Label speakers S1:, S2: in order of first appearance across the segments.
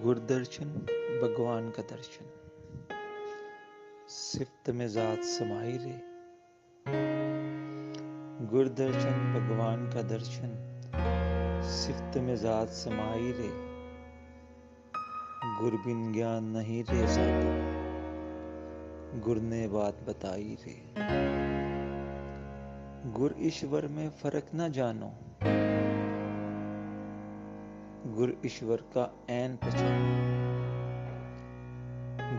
S1: गुरदर्शन भगवान का दर्शन। सिफ्त में जात समाई रे। गुरदर्शन भगवान का दर्शन, सिफ्त में जात समाई रे। गुर बिन ज्ञान नहीं रे साधु, गुर ने बात बताई रे। गुर ईश्वर में फर्क न जानो, गुर ईश्वर का ऐन पहचानो।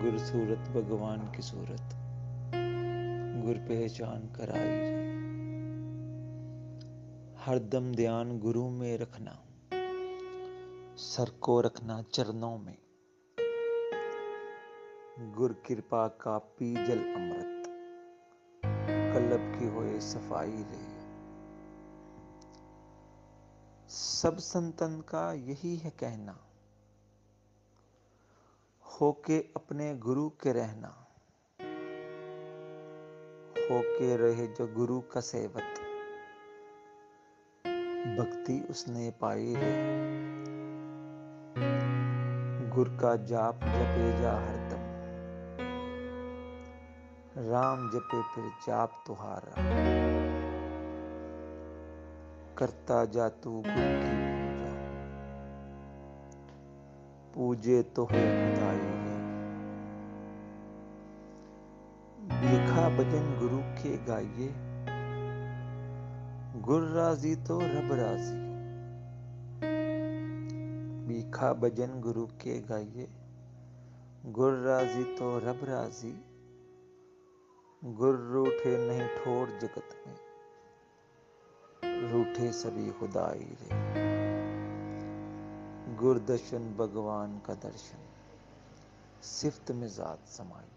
S1: गुर सूरत भगवान की सूरत, गुर पहचान कराई रे। हरदम ध्यान गुरु में रखना, सर को रखना चरणों में। गुर कृपा का पी जल अमृत, कल्लब की होए सफाई रे। सब संतन का यही है कहना, होके अपने गुरु के रहना। होके रहे जो गुरु का सेवक, भक्ति उसने पाई रे। गुर का जाप जपे जा हरदम, राम जपे फिर जाप तुहारा। करता जा तू गुर की पूजा, पूजे तो है खुदाई रे। भीखा भजन गुरु के गाइए, गुर राजी तो रब राजी। भीखा भजन गुरु के गाइए, गुर राजी तो रब राजी। गुर रूठे नहीं ठोर जगत में, रूठे सभी खुदाई रे। गुरदर्शन भगवान का दर्शन, सिफ्त में जात समाई।